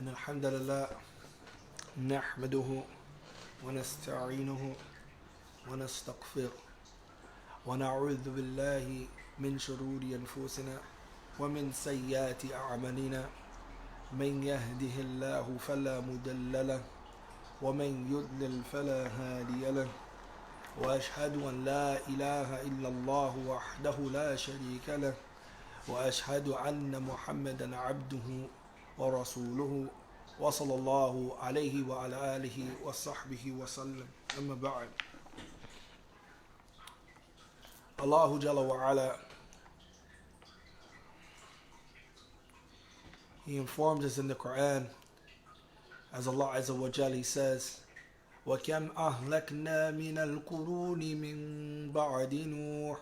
إن الحمد لله نحمده ونستعينه ونستغفره ونعوذ بالله من شرور أنفسنا ومن سيئات أعمالنا من يهده الله فلا مضل له ومن يضلل فلا هادي له وأشهد أن لا إله إلا الله وحده لا شريك له وأشهد أن محمدا عبده ورسوله وصلى الله عليه وعلى آله وصحبه وسلم. أما بعد, Allah Jalla wa Ala, He informs us in the Quran, as Allah Azza wa Jalla, He says, وَكَمْ أَهْلَكْنَا مِنَ الْقُرُونِ مِنْ بَعْدِ نُوحٍ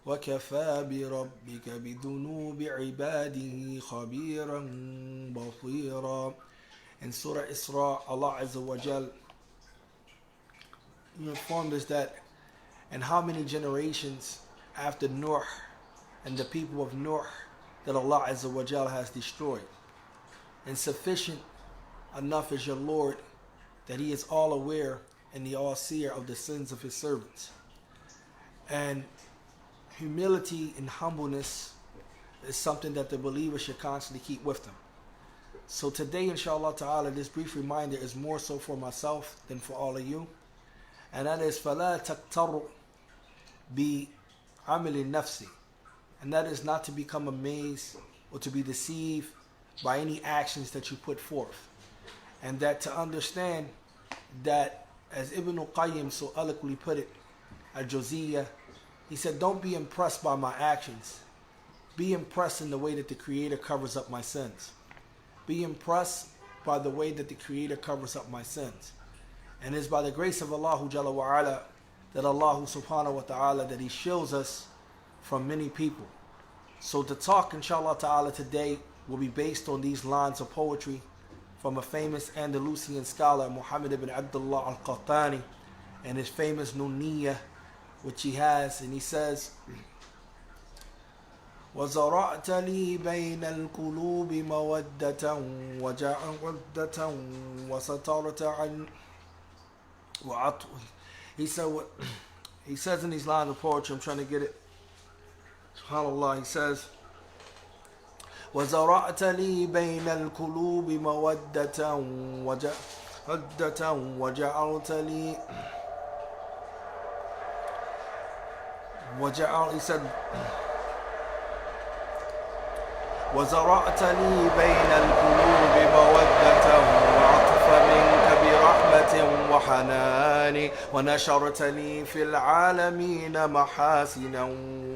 وَكَفَى بِرَبِّكَ بِذُنُوبِ عِبَادِهِ خَبِيرًا بَصِيرًا. In Surah Isra, Allah Azza wa Jal informed us that, and how many generations after Nuh and the people of Nuh that Allah Azza wa Jal has destroyed. And sufficient enough is your Lord that He is all aware and the all-seer of the sins of His servants. And humility and humbleness is something that the believer should constantly keep with them. So today, inshallah ta'ala, this brief reminder is more so for myself than for all of you. And that is, فَلَا تَقْتَرُ بِعَمِلِ النَّفْسِ. And that is not to become amazed or to be deceived by any actions that you put forth. And that to understand that, as Ibn al-Qayyim so eloquently put it, al-Jawziyya, he said, don't be impressed by my actions. Be impressed in the way that the Creator covers up my sins. Be impressed by the way that the Creator covers up my sins. And it's by the grace of Allah Jalla wa Ala that Allah subhanahu wa ta'ala, that He shields us from many people. So the talk, inshallah ta'ala, today will be based on these lines of poetry from a famous Andalusian scholar, Muhammad ibn Abdullah al-Qahtani, and his famous Nuniyya, which he has, and he says, وَزَرَعْتَ لِي بَيْنَ الْقُلُوبِ مَوَدَّةً وَجَعَلْتَ وَسَتَرْتَ عَنْ وَعَطْوِ. He says in these lines of poetry, I'm trying to get it, subhanAllah, he says, وَزَرَعْتَ لِي بَيْنَ الْقُلُوبِ مَوَدَّةً وَجَعَلْتَ لِي he said, وَزَرَعْتَ لِي بَيْنَ الْقُلُوبِ مَوَدَّةً وَعَطْفًا مِنْكَ بِرَحْمَةٍ وَحَنَانٍ وَنَشَرْتَ لِي فِي الْعَالَمِينَ مَحَاسِنًا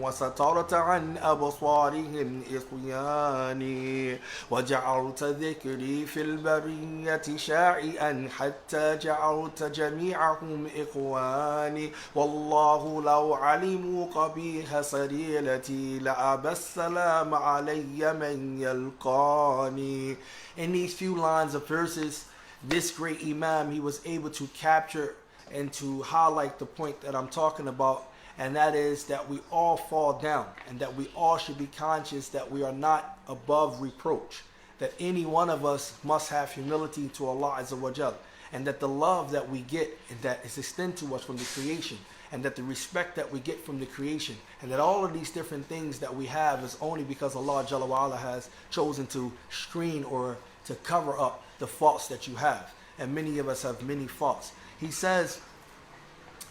وَسَتَرْتَ عَنْ أَبْصَارِهِمْ إِصْيَانِي وَجَعَلْتَ ذِكْرِي فِي الْبَرِيَّةِ شَاعِئًا حَتَّى جَعَلْتَ جَمِيعَهُمْ إِخْوَانِي وَاللَّهُ لَوْ عَلِمُوا قَبِيحَ سَرِيرَتِي لَأَبَى السَّلَامَ عَلَيَّ مَنْ يَلْقَانِي. In these few lines of verses, this great Imam, he was able to capture and to highlight the point that I'm talking about, and that is that we all fall down, and that we all should be conscious that we are not above reproach, that any one of us must have humility to Allah Azza wa Jal, and that the love that we get and that is extended to us from the creation, and that the respect that we get from the creation, and that all of these different things that we have is only because Allah Jalla wa Ala has chosen to screen or to cover up the faults that you have. And many of us have many faults. He says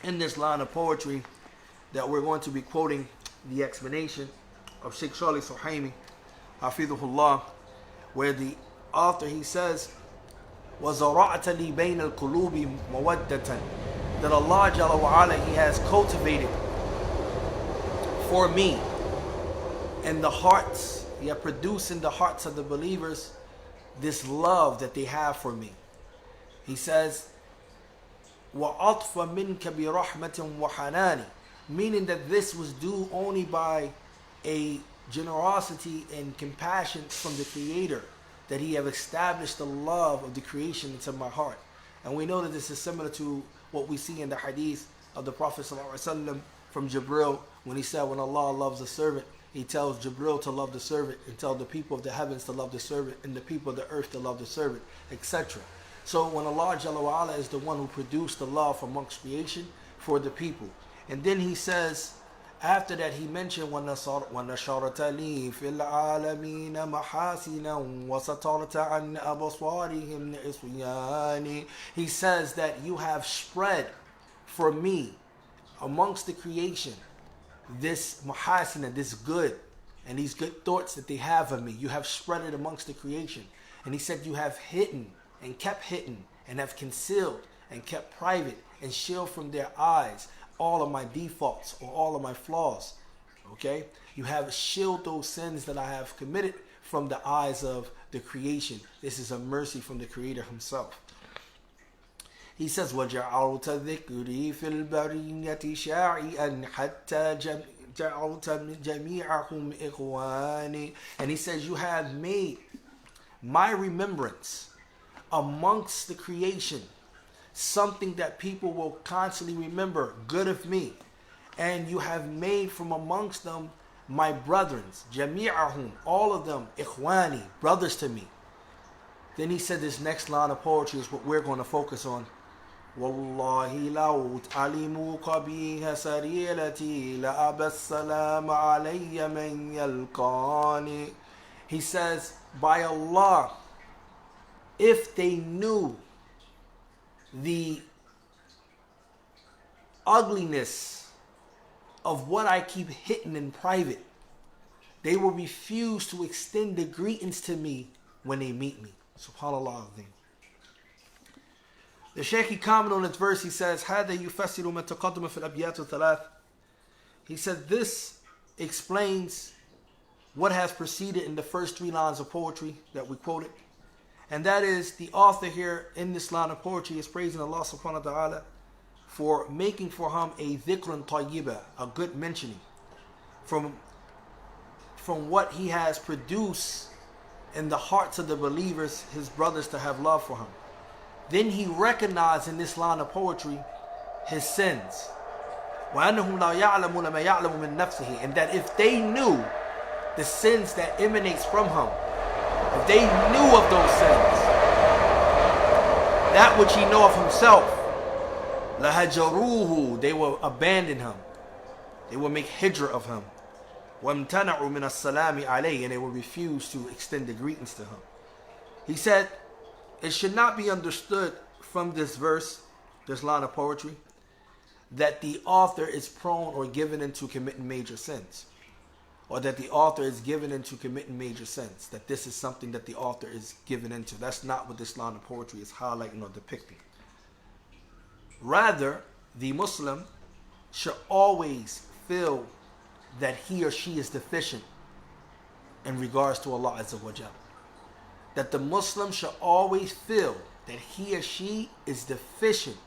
in this line of poetry that we're going to be quoting the explanation of Sheikh Salih Suhaimi, Hafidhullah, where the author, he says, وَزَرَعْتَ لِي بَيْنَ الْقُلُوبِ مَوَدَّةً, that Allah Jalla wa Ala, He has cultivated for me in the hearts, He has produced in the hearts of the believers this love that they have for me. He says, وَعَطْفَ مِنْكَ بِرَحْمَةٍ وَحَنَانٍ, meaning that this was due only by a generosity and compassion from the Creator, that He have established the love of the creation into my heart. And we know that this is similar to what we see in the hadith of the Prophet ﷺ from Jibril, when he said, when Allah loves a servant, He tells Jibril to love the servant and tell the people of the heavens to love the servant and the people of the earth to love the servant, etc. So when Allah Jalla wa Ala is the one who produced the love amongst creation for the people. And then he says, after that he mentioned وَنَشَرْتَ لِي فِي الْعَالَمِينَ مَحَاسِنًا وَسَتَرْتَ عَنْ أَبْصَارِهِمْ عِصْيَانِ. He says that you have spread for me amongst the creation this mahasina, this good, and these good thoughts that they have of me. You have spread it amongst the creation. And he said you have hidden and kept hidden and have concealed and kept private and shielded from their eyes all of my defaults or all of my flaws. Okay? You have shielded those sins that I have committed from the eyes of the creation. This is a mercy from the Creator himself. He says, وَجَعَلْتَ ذِكْرِي فِي الْبَرِيَّةِ شَاعِئًا حَتَّى جَعَلْتَ جَمِيعَهُمْ إِخْوَانِ. And he says, you have made my remembrance amongst the creation something that people will constantly remember good of me. And you have made from amongst them my brethren, جَمِيعَهُمْ, all of them, إِخْوَانِ, brothers to me. Then he said this next line of poetry is what we're going to focus on. وَاللَّهِ لَوْ تَعْلِمُوا قَبِيهَ سَرِيلَتِي لَأَبَى السَّلَامَ عَلَيَّ مَنْ يَلْقَانِ. He says, by Allah, if they knew the ugliness of what I keep hitting in private, they will refuse to extend the greetings to me when they meet me. Subhanallah azim. The Shaykh, he commented on this verse, he says, هذا يفسر ما تقدم في الأبيات الثلاث. He said this explains what has preceded in the first 3 lines of poetry that we quoted. And that is, the author here in this line of poetry is praising Allah subhanahu wa ta'ala for making for him a dhikrun tayyiba, a good mentioning from what he has produced in the hearts of the believers, his brothers, to have love for him. Then he recognized in this line of poetry his sins. وَأَنَّهُمْ لَا يَعْلَمُونَ مَا يَعْلَمُ مِن نَفْسِهِ. And that if they knew the sins that emanates from him, if they knew of those sins, that which he know of himself, لَهَجَرُوهُ, they will abandon him. They will make hijrah of him. وَامْتَنَعُوا مِنَ السَّلَامِ عَلَيْهِ, and they will refuse to extend the greetings to him. He said, it should not be understood from this verse, this line of poetry, that the author is prone or given into committing major sins, or that the author is given into committing major sins, that this is something that the author is given into. That's not what this line of poetry is highlighting or depicting. Rather, the Muslim should always feel that he or she is deficient in regards to Allah Azza wa Jal. That the Muslim should always feel that he or she is deficient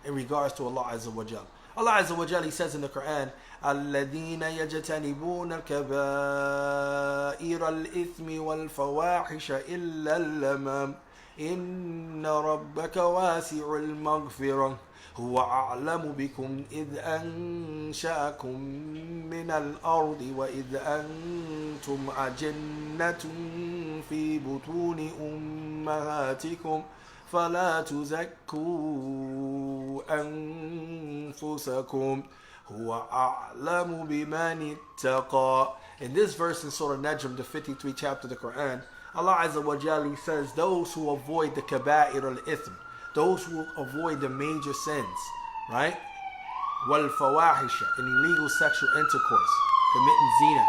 in regards to Allah Azza wa Jal. Allah Azza wa Jal, he says in the Quran, الَّذِينَ يَجْتَنِبُونَ كَبَائِرَ الْإِثْمِ وَالْفَوَاحِشَ إِلَّا اللَّمَامِ إِنَّ رَبَّكَ وَاسِعُ الْمَغْفِرَةِ هو أعلم بكم إذ أنشأكم من الأرض وإذ أنتم أجنة في بطون أمهاتكم فلا تزكوا أنفسكم هو أعلم بمن اتقى. In this verse in Surah Najm, the 53rd chapter of the Quran, Allah Azza wa Jalla says, those who avoid the kaba'ir al-ithm, those who avoid the major sins, right? Wal fawahisha, in illegal sexual intercourse, committing zina,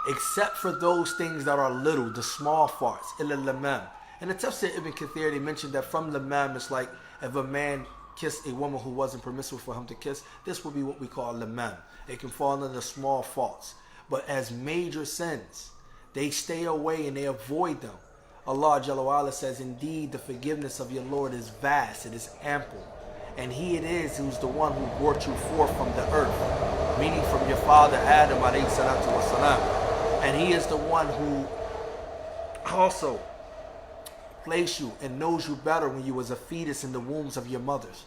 except for those things that are little, the small farts, illa lamam. And the Tafsir Ibn Kathir, they mentioned that from lamam, it's like if a man kissed a woman who wasn't permissible for him to kiss, this would be what we call lamam. It can fall under the small faults. But as major sins, they stay away and they avoid them. Allah Jalla wa Ala says, indeed the forgiveness of your Lord is vast, it is ample. And he it is who's the one who brought you forth from the earth, meaning from your father Adam alayhi salatu wasalam. And he is the one who also placed you and knows you better when you was a fetus in the wombs of your mothers.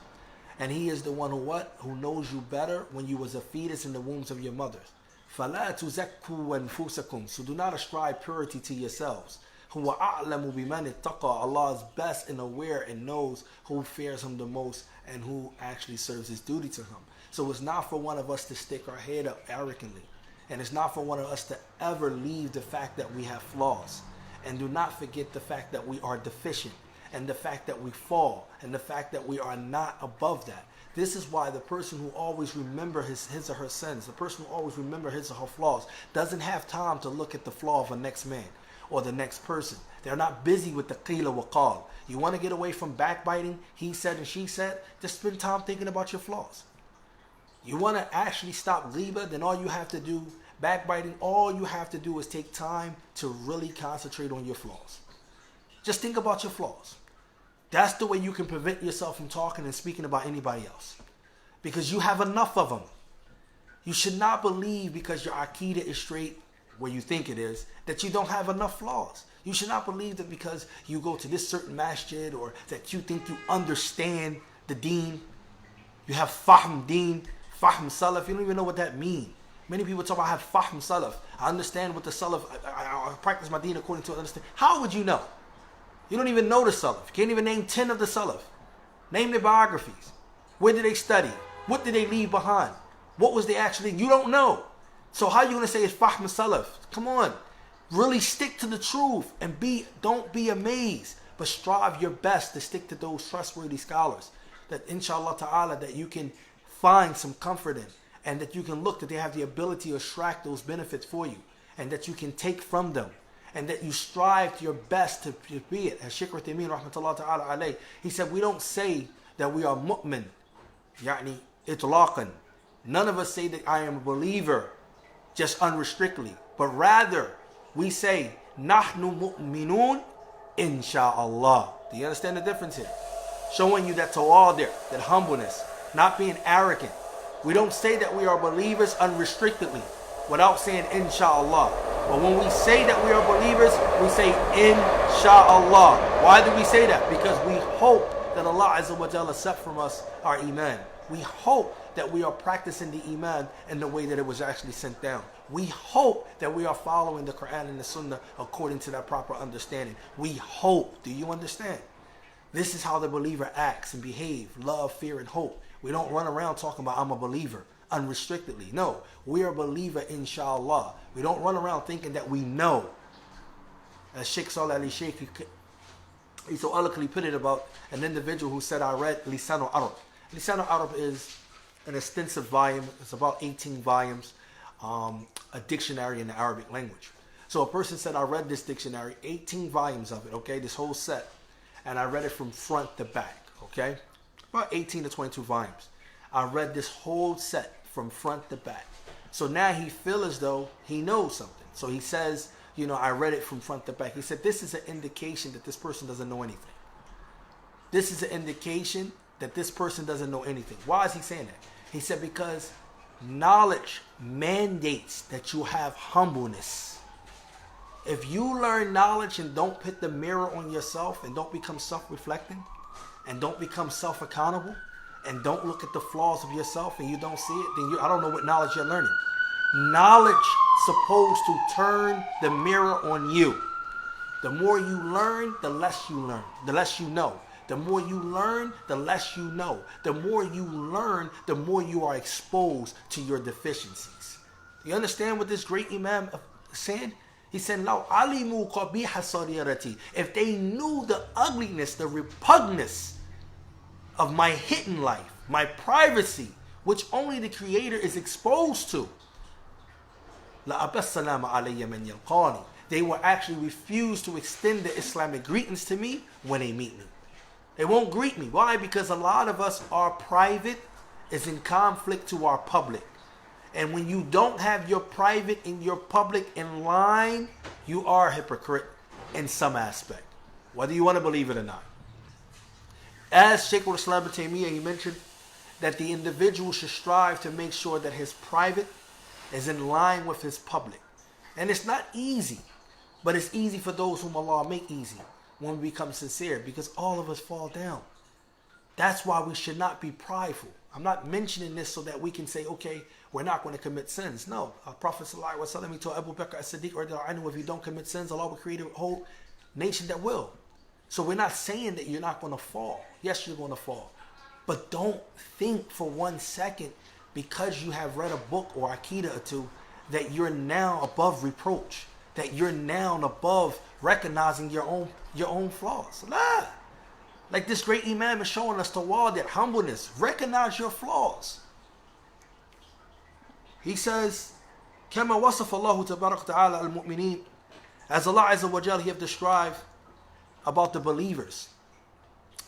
And he is the one who what? Who knows you better when you was a fetus in the wombs of your mothers. فَلَا تُزَكُّوا أَنفُسَكُمْ. So do not ascribe purity to yourselves. هُوَ أَعْلَمُ بِمَنِ اتَّقَى. Allah is best and aware and knows who fears Him the most and who actually serves His duty to Him. So it's not for one of us to stick our head up arrogantly. And it's not for one of us to ever leave the fact that we have flaws. And do not forget the fact that we are deficient. And the fact that we fall. And the fact that we are not above that. This is why the person who always remember his or her sins, the person who always remember his or her flaws, doesn't have time to look at the flaw of a next man or the next person. They're not busy with the qila wa qal. You want to get away from backbiting, he said and she said, just spend time thinking about your flaws. You want to actually stop ghibah, then all you have to do, backbiting, all you have to do is take time to really concentrate on your flaws. Just think about your flaws. That's the way you can prevent yourself from talking and speaking about anybody else. Because you have enough of them. You should not believe because your Aqidah is straight, where you think it is, that you don't have enough flaws. You should not believe that because you go to this certain masjid or that you think you understand the deen. You have fahm deen, fahm salaf. You don't even know what that means. Many people talk about I have fahm salaf. I understand what the salaf, I practice my deen according to understand. How would you know? You don't even know the Salaf. You can't even name 10 of the Salaf. Name their biographies. Where did they study? What did they leave behind? What was they actually? You don't know. So how are you going to say it's Fahm Salaf? Come on. Really stick to the truth and don't be amazed. But strive your best to stick to those trustworthy scholars. That inshallah ta'ala that you can find some comfort in. And that you can look that they have the ability to extract those benefits for you. And that you can take from them. And that you strive to your best to be it. As Shaykh Uthaymeen rahmatullah ta'ala alayh, he said, we don't say that we are mu'min, yani itlaqan. None of us say that I am a believer, just unrestrictedly. But rather, we say, nahnu mu'minun, insha'Allah. Do you understand the difference here? Showing you that tawadir, that humbleness, not being arrogant. We don't say that we are believers unrestrictedly, without saying insha'Allah. But when we say that we are believers, we say insha'Allah. Why do we say that? Because we hope that Allah Azza wa Jalla accept from us our iman. We hope that we are practicing the iman in the way that it was actually sent down. We hope that we are following the Quran and the Sunnah according to that proper understanding. We hope. Do you understand? This is how the believer acts and behaves. Love, fear, and hope. We don't run around talking about I'm a believer unrestrictedly. No, we are a believer inshallah. We don't run around thinking that we know. As Sheikh Salih Ali Sheikh, he so eloquently put it about an individual who said, I read Lisan al-Arab. Lisan al-Arab is an extensive volume. It's about 18 volumes, a dictionary in the Arabic language. So a person said, I read this dictionary, 18 volumes of it, okay, this whole set. And I read it from front to back, okay? About 18 to 22 volumes. I read this whole set from front to back. So now he feels as though he knows something. So he says, you know, I read it from front to back. He said, this is an indication that this person doesn't know anything. This is an indication that this person doesn't know anything. Why is he saying that? He said, because knowledge mandates that you have humbleness. If you learn knowledge and don't put the mirror on yourself and don't become self-reflecting and don't become self-accountable, and don't look at the flaws of yourself and you don't see it, then I don't know what knowledge you're learning. Knowledge supposed to turn the mirror on you. The more you learn, the less you learn. The less you know. The more you learn, the less you know. The more you learn, the more you are exposed to your deficiencies. You understand what this great Imam said? He said, "Law alimu qabiha sarirati." If they knew the ugliness, the repugnance of my hidden life, my privacy, which only the Creator is exposed to, la abassalamu alayya man yalqani. They will actually refuse to extend the Islamic greetings to me when they meet me. They won't greet me. Why? Because a lot of us, our private is in conflict to our public. And when you don't have your private and your public in line, you are a hypocrite in some aspect, whether you want to believe it or not. As Shaykh al-Islam ibn Taymiyyah, he mentioned that the individual should strive to make sure that his private is in line with his public. And it's not easy, but it's easy for those whom Allah make easy when we become sincere, because all of us fall down. That's why we should not be prideful. I'm not mentioning this so that we can say, okay, we're not going to commit sins. No. Prophet sallallahu alaihi wasallam, he told Abu Bakr as-Siddiq radiallahu anhu, if you don't commit sins, Allah will create a whole nation that will. So we're not saying that you're not going to fall. Yes, you're going to fall. But don't think for 1 second, because you have read a book or Aqidah or two, that you're now above reproach, that you're now above recognizing your own flaws. Nah. Like this great Imam is showing us that humbleness. Recognize your flaws. He says, كما وصف الله تبارك وتعالى المؤمنين, as Allah Azza wa Jal, He have described about the believers.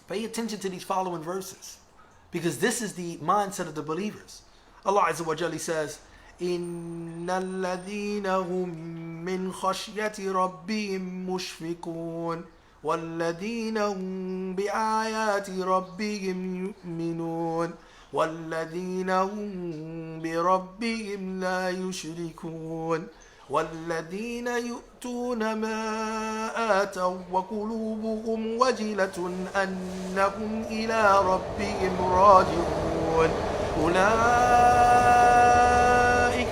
Pay attention to these following verses, because this is the mindset of the believers. Allah Azza wa Jal, He says, إِنَّ الَّذِينَ هُمْ مِنْ خَشْيَةِ رَبِّهِمْ مُشْفِقُونَ وَالَّذِينَ هُمْ بِآيَاتِ رَبِّهِمْ يُؤْمِنُونَ وَالَّذِينَ هُمْ بِرَبِّهِمْ لَا يُشْرِكُونَ وَالَّذِينَ يُؤْتُونَ مَا آتَوْا وَقُلُوبُهُمْ وَجِلَةٌ أَنَّهُمْ إِلَىٰ رَبِّهِمْ راجعون أولئك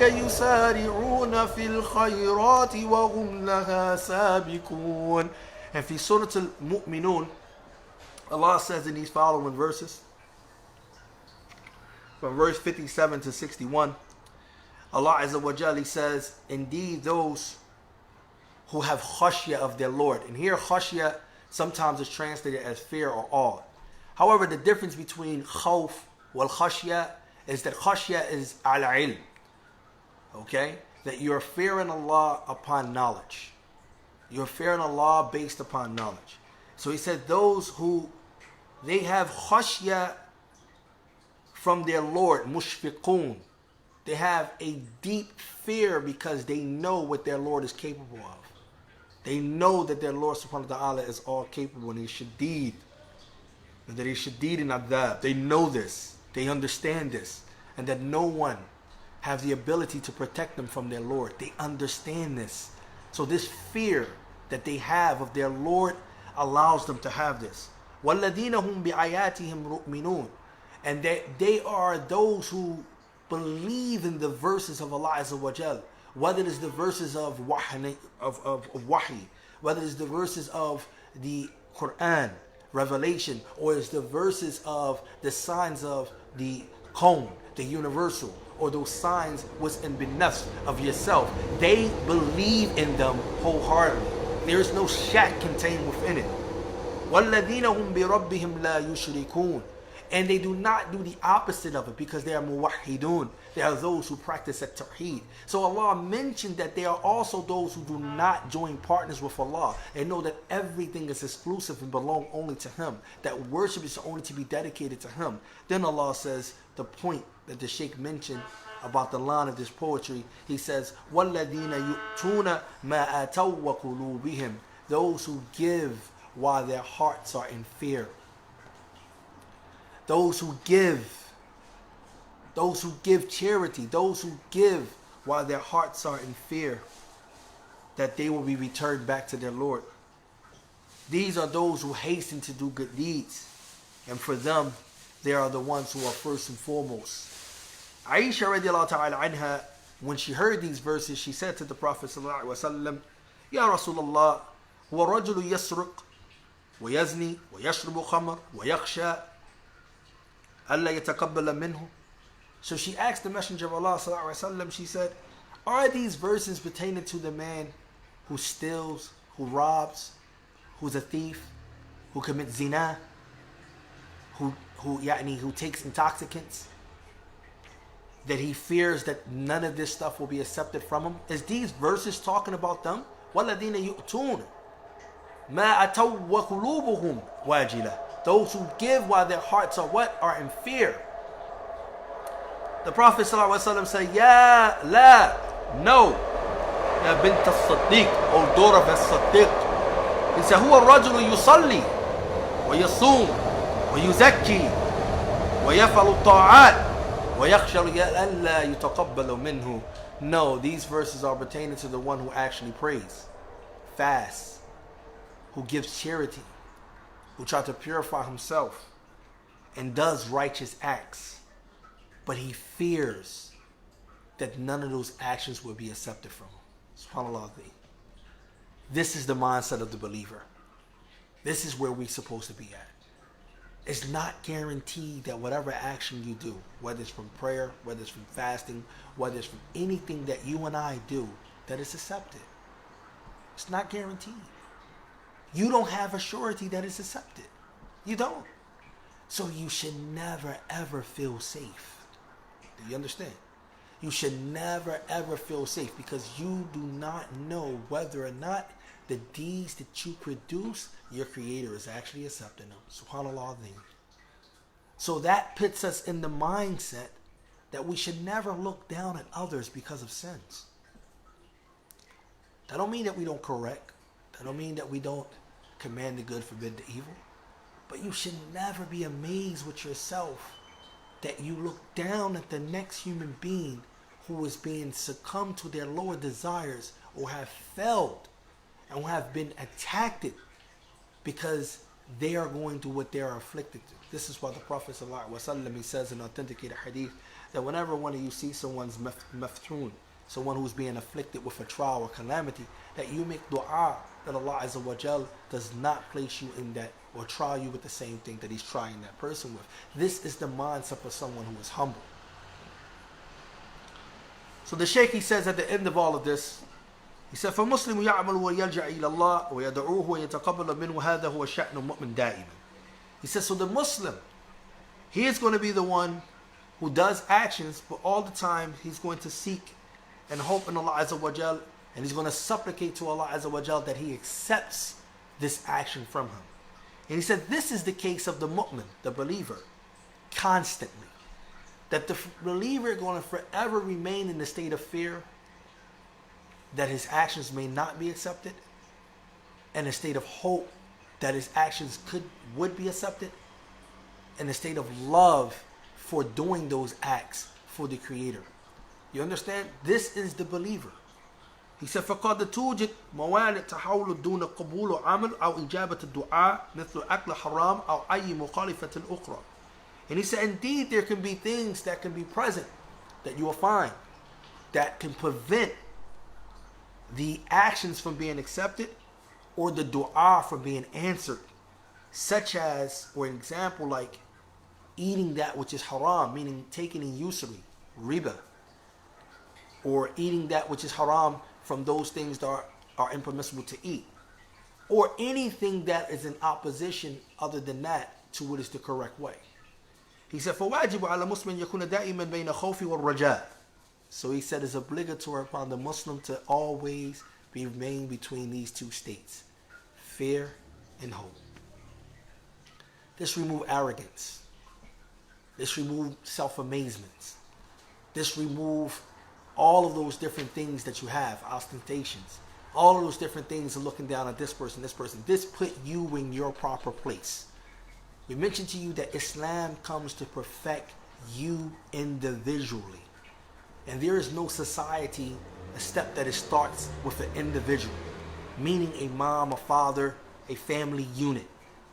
يسارعون في الخيرات وهم لها سابقون. And في Surah Al-Mu'minun, Allah says in these following verses, from verse 57 to 61, Allah Azza wa Jalla, He says, indeed those who have khashya of their Lord. And here khashya sometimes is translated as fear or awe. However, the difference between khawf wal khashya is that khashya is al-ilm. Okay? That you're fearing Allah upon knowledge. You're fearing Allah based upon knowledge. So He said those who, they have khashya from their Lord, mushfiqun. They have a deep fear because they know what their Lord is capable of. They know that their Lord subhanahu wa ta'ala is all capable, and He's shadeed. And that He's shadeed in adhab. They know this. They understand this. And that no one have the ability to protect them from their Lord. They understand this. So this fear that they have of their Lord allows them to have this. وَالَّذِينَ هُمْ بِآيَاتِهِمْ رُؤْمِنُونَ. And they are those who believe in the verses of Allah Azza wa Jal, whether it is the verses of wahi, whether it is the verses of the Quran, revelation, or it's the verses of the signs of the kawn, the universal, or those signs was in bin-nafs of yourself. They believe in them wholeheartedly. There is no shak contained within it. وَالَّذِينَ هُمْ بِرَبِّهِمْ لَا يُشْرِكُونَ. And they do not do the opposite of it, because they are muwahhidun. They are those who practice at-tawheed. So Allah mentioned that they are also those who do not join partners with Allah and know that everything is exclusive and belong only to Him, that worship is only to be dedicated to Him. Then Allah says the point that the Shaykh mentioned about the line of this poetry. He says, وَالَّذِينَ يُؤْتُونَ مَا آتَوْا وَقُلُوبِهِمْ. Those who give while their hearts are in fear. Those who give charity, those who give while their hearts are in fear that they will be returned back to their Lord. These are those who hasten to do good deeds, and for them, they are the ones who are first and foremost. Aisha radiallahu ta'ala anha, when she heard these verses, she said to the Prophet sallallahu alaihi wasallam, Ya Rasulullah, huwa rajulu yasruq, wa yazni, wa yashrubu khamr, wa yakhsha, Allah yataqabbala minhu. So she asked the Messenger of Allah sallallahu alaihi wasallam, she said, are these verses pertaining to the man who steals, who robs, who's a thief, who commits zina, who takes intoxicants, that he fears that none of this stuff will be accepted from him? Is these verses talking about them? وَالَّذِينَ يُؤْتُونَ مَا أَتَوْا وَقُلُوبُهُمْ وَاجِلَةٌ. Those who give while their hearts are what? Are in fear. The Prophet ﷺ said, Ya la, no. Ya bint al-Siddiq, O daughter of al-Siddiq. He said, هو الرجل يصلي ويصوم ويزكي ويفعل الطاعات ويخشى ألا يتقبل منه. No, these verses are pertaining to the one who actually prays, fasts, who gives charity, who tries to purify himself and does righteous acts, but he fears that none of those actions will be accepted from him. SubhanAllah. This is the mindset of the believer. This is where we're supposed to be at. It's not guaranteed that whatever action you do, whether it's from prayer, whether it's from fasting, whether it's from anything that you and I do, that it's accepted. It's not guaranteed. You don't have a surety that it's accepted. You don't. So you should never ever feel safe. Do you understand? You should never ever feel safe, because you do not know whether or not the deeds that you produce, your Creator is actually accepting them. SubhanAllah. So that puts us in the mindset that we should never look down at others because of sins. That don't mean that we don't correct. That don't mean that we don't command the good, forbid the evil. But you should never be amazed with yourself that you look down at the next human being who is being succumbed to their lower desires, or have failed and who have been attacked because they are going through what they are afflicted to. This is why the Prophet ﷺ, he says in authenticated hadith, that whenever one of you see someone's mafthun, someone who's being afflicted with a trial or calamity, that you make dua that Allah Azza wa Jal does not place you in that or try you with the same thing that He's trying that person with. This is the mindset of someone who is humble. So the Shaykh, he says at the end of all of this, he said, فَمُسْلِمُ يَعْمَلُ وَيَلْجَأْ إِلَى اللَّهِ وَيَدْعُوهُ وَيَتَقَبَّلَ مِنْهُ هَذَا هُوَ شَأْنُ مُؤْمِنٍ دَائِمًا. He says, so the Muslim, he is going to be the one who does actions, but all the time he's going to seek and hope in Allah Azza wa Jal, and he's going to supplicate to Allah Azza wa Jal that He accepts this action from him. And he said, this is the case of the mu'min, the believer, constantly. That the believer is going to forever remain in the state of fear that his actions may not be accepted, and a state of hope that his actions would be accepted, and a state of love for doing those acts for the Creator. You understand? This is the believer. He said, فَقَدْ تُوجِدْ مَوَانِئْ تَحَوْلُ دُونَ قَبُولُ عَمَلْ أَوْ إِجَابَةِ الدُّعَاء مِثْلُ أَكْلَ حَرَامٍ أَوْ أَيِّ مُخَالِفَةٍ أُخْرَى. And he said, indeed, there can be things that can be present, that you will find, that can prevent the actions from being accepted or the dua from being answered. Such as, for example, like eating that which is haram, meaning taking in usury, riba, or eating that which is haram from those things that are impermissible to eat, or anything that is in opposition other than that to what is the correct way. He said, فَوَاجِبُ عَلَى مُسْلِمٍ يَكُونَ دَائِمًا بَيْنَ خَوْفِ وَالرَّجَاءِ. So he said it's obligatory upon the Muslim to always remain between these two states, fear and hope. This remove arrogance. This remove self-amazements. This remove all of those different things that you have, ostentations. All of those different things of looking down at this person, this person. This put you in your proper place. We mentioned to you that Islam comes to perfect you individually. And there is no society, a step that it starts with an individual, meaning a mom, a father, a family unit,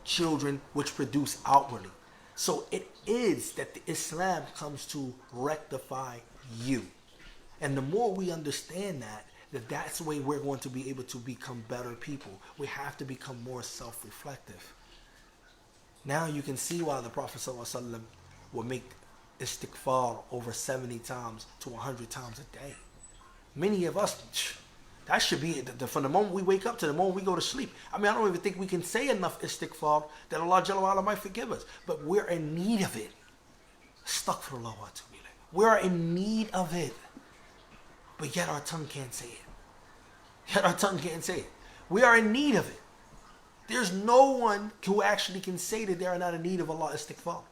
children which produce outwardly. So it is that the Islam comes to rectify you. And the more we understand that that's the way we're going to be able to become better people. We have to become more self-reflective. Now you can see why the Prophet ﷺ would make istighfar over 70 times to 100 times a day. Many of us, that should be from the moment we wake up to the moment we go to sleep. I mean, I don't even think we can say enough istighfar that Allah Jalla wa Ala might forgive us. But we're in need of it. Astaghfirullah wa atubu ilayh. We're in need of it. But yet our tongue can't say it. Yet our tongue can't say it. We are in need of it. There's no one who actually can say that they are not in need of Allah istighfar.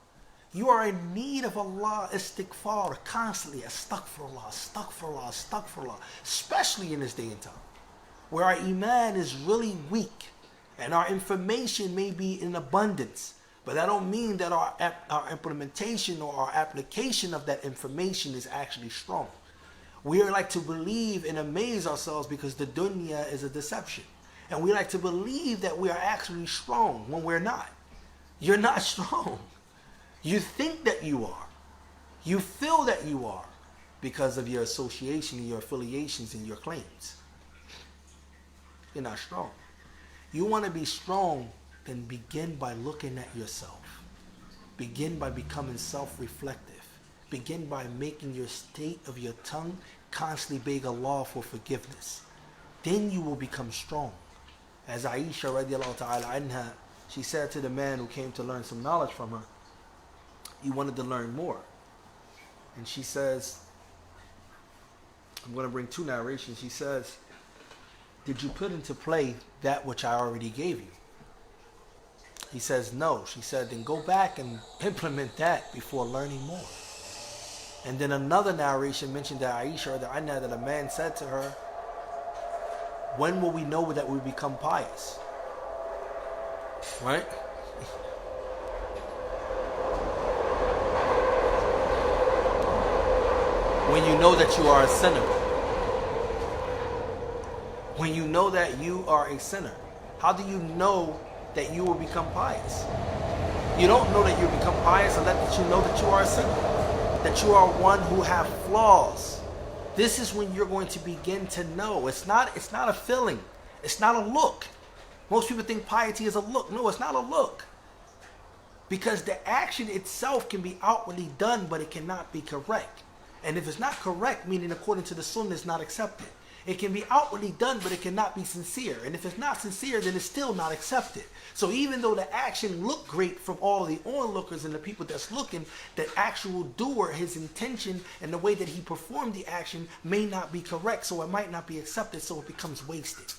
You are in need of Allah istighfar constantly. Astaghfirullah, astaghfirullah, astaghfirullah. Especially in this day and time, where our iman is really weak and our information may be in abundance. But that don't mean that our implementation or our application of that information is actually strong. We like to believe and amaze ourselves because the dunya is a deception. And we like to believe that we are actually strong when we're not. You're not strong. You think that you are. You feel that you are. because of your association and your affiliations and your claims. You're not strong. You want to be strong, then begin by looking at yourself. Begin by becoming self-reflective. Begin by making your state of your tongue constantly beg Allah for forgiveness. Then you will become strong. As Aisha radiallahu ta'ala anha, she said to the man who came to learn some knowledge from her, he wanted to learn more. And she says, I'm going to bring two narrations. She says, did you put into play that which I already gave you? He says, no. She said, then go back and implement that before learning more. And then another narration mentioned that Aisha, that a man said to her, when will we know that we become pious? Right? When you know that you are a sinner. When you know that you are a sinner. How do you know that you will become pious? You don't know that you become pious unless you know that you are a sinner. That you are one who have flaws. This is when you're going to begin to know. It's not a feeling. It's not a look. Most people think piety is a look. No, it's not a look. Because the action itself can be outwardly done, but it cannot be correct. And if it's not correct, meaning according to the sunnah, it's not accepted. It can be outwardly done, but it cannot be sincere. And if it's not sincere, then it's still not accepted. So even though the action looked great from all of the onlookers and the people that's looking, the actual doer, his intention and the way that he performed the action may not be correct. So it might not be accepted, so it becomes wasted.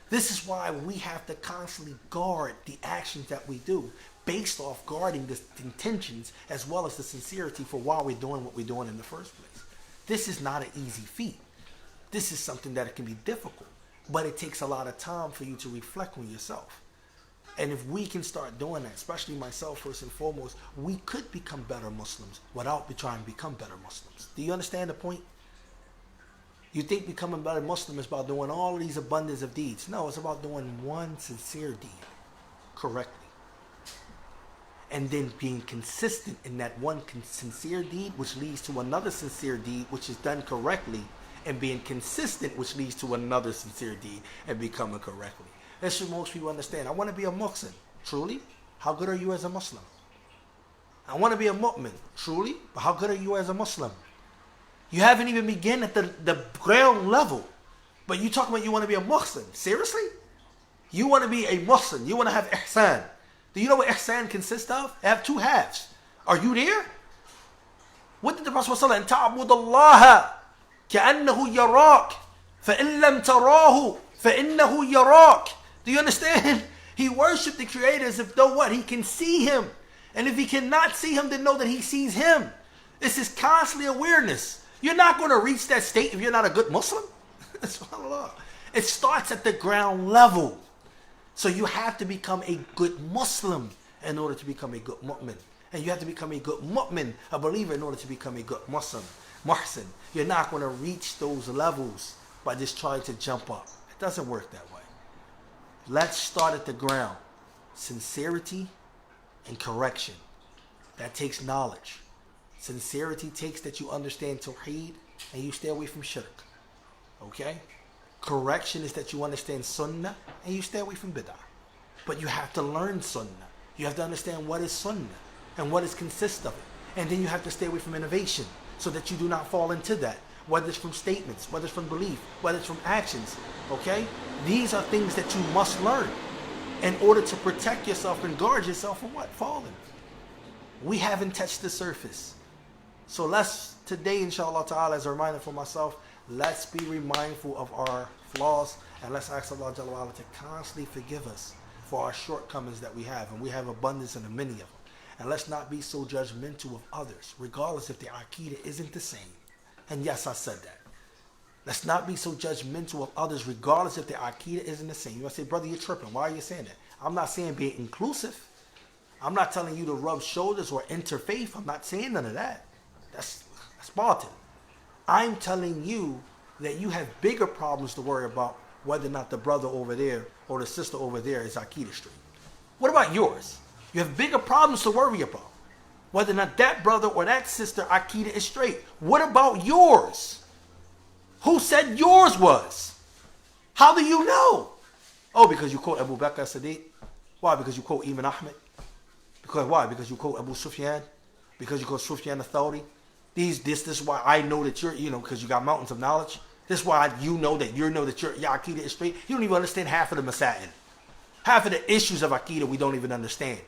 This is why we have to constantly guard the actions that we do based off guarding the intentions as well as the sincerity for why we're doing what we're doing in the first place. This is not an easy feat. This is something that can be difficult, but it takes a lot of time for you to reflect on yourself. And if we can start doing that, especially myself first and foremost, we could become better Muslims without trying to become better Muslims. Do you understand the point? You think becoming a better Muslim is about doing all of these abundance of deeds. No, it's about doing one sincere deed correctly. And then being consistent in that one sincere deed, which leads to another sincere deed, which is done correctly, and being consistent, which leads to another sincere deed and becoming correctly. That's what most people understand. I want to be a Muslim. Truly? How good are you as a Muslim? I want to be a mu'min. Truly? But how good are you as a Muslim? You haven't even begun at the ground level. But you talk about you want to be a Muslim. Seriously? You want to be a Muslim. You want to have ihsan. Do you know what ihsan consists of? It have two halves. Are you there? What did the Prophet say? أن تعبد الله كأنه يراك فإن لم تراه فإنه يراك. Do you understand? He worshipped the Creator as if though what? He can see Him. And if he cannot see Him, then know that He sees him. This is constantly awareness. You're not going to reach that state if you're not a good Muslim. It starts at the ground level. So you have to become a good Muslim in order to become a good mu'min. And you have to become a good mu'min, a believer, in order to become a good Muslim. Muhsin. You're not going to reach those levels by just trying to jump up. It doesn't work that way. Let's start at the ground. Sincerity and correction. That takes knowledge. Sincerity takes that you understand Tawheed and you stay away from Shirk. Okay? Correction is that you understand Sunnah and you stay away from Bid'ah. But you have to learn Sunnah. You have to understand what is Sunnah and what is consists of it. And then you have to stay away from innovation so that you do not fall into that. Whether it's from statements, whether it's from belief, whether it's from actions. Okay? These are things that you must learn in order to protect yourself and guard yourself from what? Falling. We haven't touched the surface. So let's, today inshallah ta'ala, as a reminder for myself, let's be mindful of our flaws and let's ask Allah Jalla wa'ala to constantly forgive us for our shortcomings that we have. And we have abundance in many of them. And let's not be so judgmental of others, regardless if their Aqidah isn't the same. And yes, I said that. Let's not be so judgmental of others, regardless if their Aqidah isn't the same. You might say, brother, you're tripping. Why are you saying that? I'm not saying be inclusive. I'm not telling you to rub shoulders or interfaith. I'm not saying none of that. That's Spartan. I'm telling you that you have bigger problems to worry about whether or not the brother over there or the sister over there is Aqidah Street. What about yours? You have bigger problems to worry about. whether or not that brother or that sister Aqidah is straight. What about yours? Who said yours was? How do you know? Oh, because you quote Abu Bakr Siddiq. Why? Because you quote Imam Ahmed. Because why? Because you quote Abu Sufyan. Because you quote Sufyan al-Thawri. This is why I know that you're, because you got mountains of knowledge. This is why you know that your Aqidah is straight. You don't even understand half of the Masail. Half of the issues of Aqidah we don't even understand.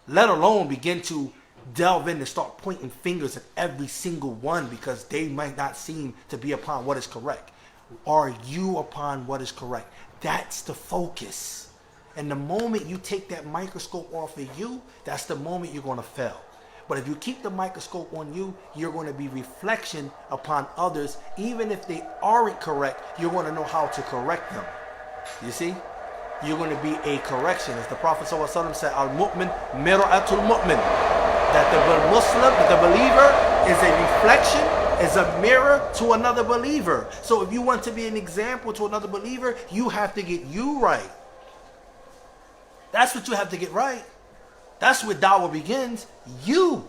Let alone begin to delve in and start pointing fingers at every single one because they might not seem to be upon what is correct. Are you upon what is correct? That's the focus. And the moment you take that microscope off of you, that's the moment you're going to fail. But if you keep the microscope on you, you're going to be reflection upon others. Even if they aren't correct, you're going to know how to correct them. You see? You're going to be a correction. As the Prophet ﷺ said, Al-Mu'min mir'atul mu'min. That the Muslim, the believer, is a reflection, is a mirror to another believer. So if you want to be an example to another believer, you have to get you right. That's what you have to get right. That's where dawah begins. You.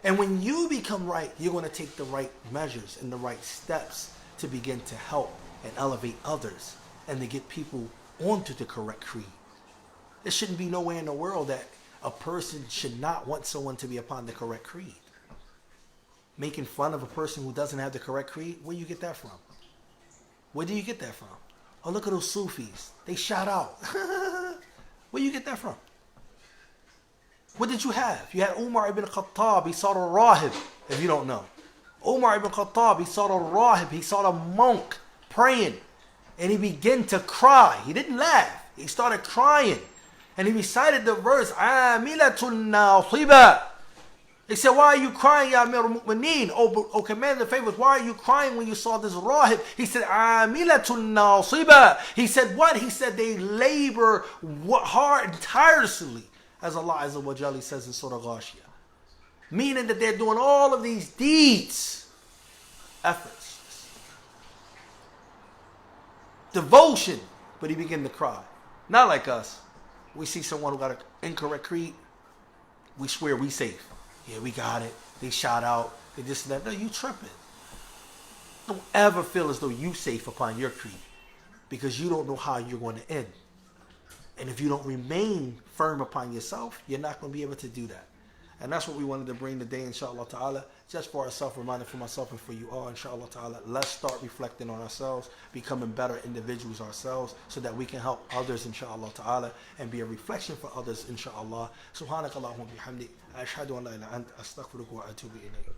And when you become right, you're going to take the right measures and the right steps to begin to help and elevate others and to get people onto the correct creed. There shouldn't be no way in the world that a person should not want someone to be upon the correct creed. Making fun of a person who doesn't have the correct creed, where do you get that from? Where do you get that from? Oh, look at those Sufis. They shout out. Where do you get that from? What did you have? You had Umar ibn Khattab. He saw the rahib, if you don't know. Umar ibn Khattab, he saw the rahib. He saw the monk praying. And he began to cry. He didn't laugh. He started crying. And he recited the verse, Amilatun nasiba. He said, why are you crying, Ya Amir al-Mu'mineen? Oh, Commander of the Faithful, why are you crying when you saw this rahib? He said, Amilatun nasiba. He said, what? He said, they labor hard and tirelessly. As Allah Azza wa Jalla says in Surah Ghashiyah. Meaning that they're doing all of these deeds, efforts, devotion, but he began to cry. Not like us. We see someone who got an incorrect creed, we swear we safe. Yeah, we got it. They shout out. They this and that. No, you tripping. Don't ever feel as though you safe upon your creed because you don't know how you're going to end. And if you don't remain firm upon yourself, you're not going to be able to do that. And that's what we wanted to bring today, inshallah ta'ala, just for ourselves, reminding for myself and for you all, inshallah ta'ala. Let's start reflecting on ourselves, becoming better individuals ourselves, so that we can help others, inshallah ta'ala, and be a reflection for others, inshallah. Subhanakallahumma bihamdik, ashhadu an la ilaha illa anta, astaghfiruka wa atubu ilayk.